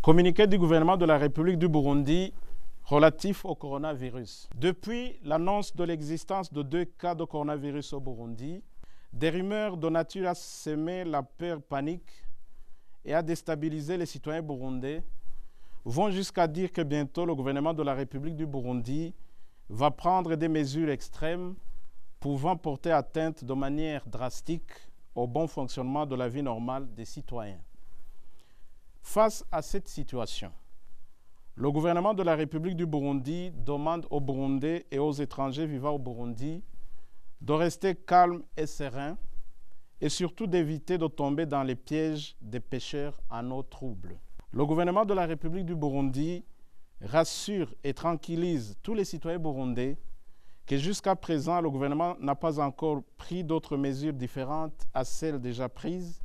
Communiqué du gouvernement de la République du Burundi relatif au coronavirus. Depuis l'annonce de l'existence de 2 cas de coronavirus au Burundi, des rumeurs de nature à semer la peur panique et à déstabiliser les citoyens burundais vont jusqu'à dire que bientôt le gouvernement de la République du Burundi va prendre des mesures extrêmes pouvant porter atteinte de manière drastique au bon fonctionnement de la vie normale des citoyens. Face à cette situation, le gouvernement de la République du Burundi demande aux Burundais et aux étrangers vivant au Burundi de rester calmes et sereins et surtout d'éviter de tomber dans les pièges des pêcheurs en eau trouble. Le gouvernement de la République du Burundi rassure et tranquillise tous les citoyens burundais que jusqu'à présent, le gouvernement n'a pas encore pris d'autres mesures différentes à celles déjà prises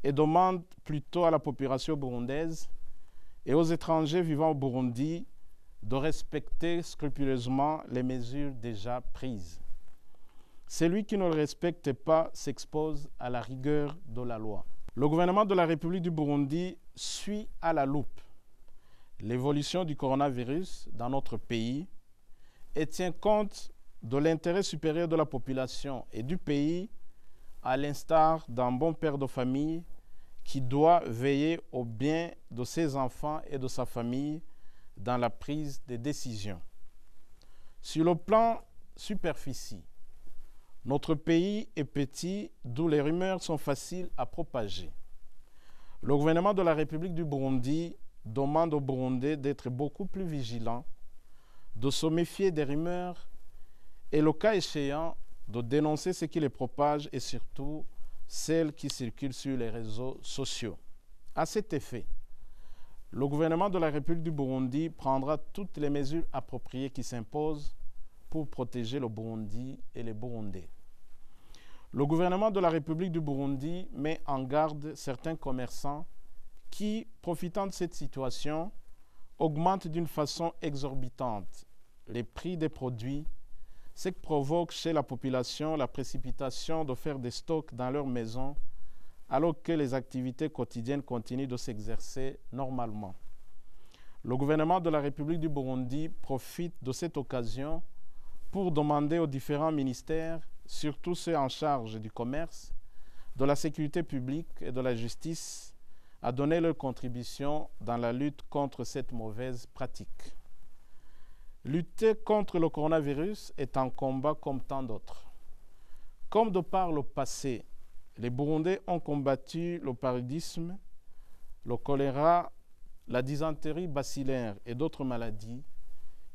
et demande plutôt à la population burundaise et aux étrangers vivant au Burundi de respecter scrupuleusement les mesures déjà prises. Celui qui ne le respecte pas s'expose à la rigueur de la loi. Le gouvernement de la République du Burundi suit à la loupe l'évolution du coronavirus dans notre pays et tient compte de l'intérêt supérieur de la population et du pays, à l'instar d'un bon père de famille qui doit veiller au bien de ses enfants et de sa famille dans la prise des décisions. Sur le plan superficie, notre pays est petit, d'où les rumeurs sont faciles à propager. Le gouvernement de la République du Burundi demande aux Burundais d'être beaucoup plus vigilants, de se méfier des rumeurs et, le cas échéant, de dénoncer ce qui les propage et surtout celles qui circulent sur les réseaux sociaux. À cet effet, le gouvernement de la République du Burundi prendra toutes les mesures appropriées qui s'imposent pour protéger le Burundi et les Burundais. Le gouvernement de la République du Burundi met en garde certains commerçants qui, profitant de cette situation, augmentent d'une façon exorbitante les prix des produits, ce qui provoque chez la population la précipitation de faire des stocks dans leurs maisons alors que les activités quotidiennes continuent de s'exercer normalement. Le gouvernement de la République du Burundi profite de cette occasion pour demander aux différents ministères, surtout ceux en charge du commerce, de la sécurité publique et de la justice, à donner leur contribution dans la lutte contre cette mauvaise pratique. Lutter contre le coronavirus est un combat comme tant d'autres. Comme de par le passé, les Burundais ont combattu le paludisme, le choléra, la dysenterie bacillaire et d'autres maladies,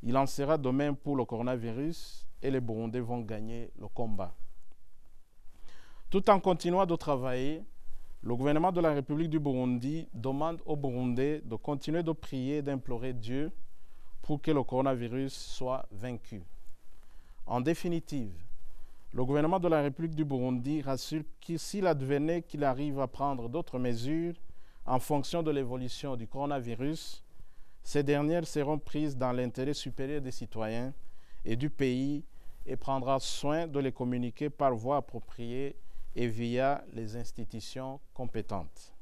il en sera de même pour le coronavirus et les Burundais vont gagner le combat. Tout en continuant de travailler, le gouvernement de la République du Burundi demande aux Burundais de continuer de prier et d'implorer Dieu pour que le coronavirus soit vaincu. En définitive, le gouvernement de la République du Burundi rassure que s'il advenait qu'il arrive à prendre d'autres mesures en fonction de l'évolution du coronavirus, ces dernières seront prises dans l'intérêt supérieur des citoyens et du pays et prendra soin de les communiquer par voie appropriée et via les institutions compétentes.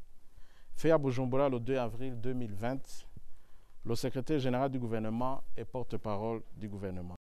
Fait à Bujumbura le 2 avril 2020, le secrétaire général du gouvernement et porte-parole du gouvernement.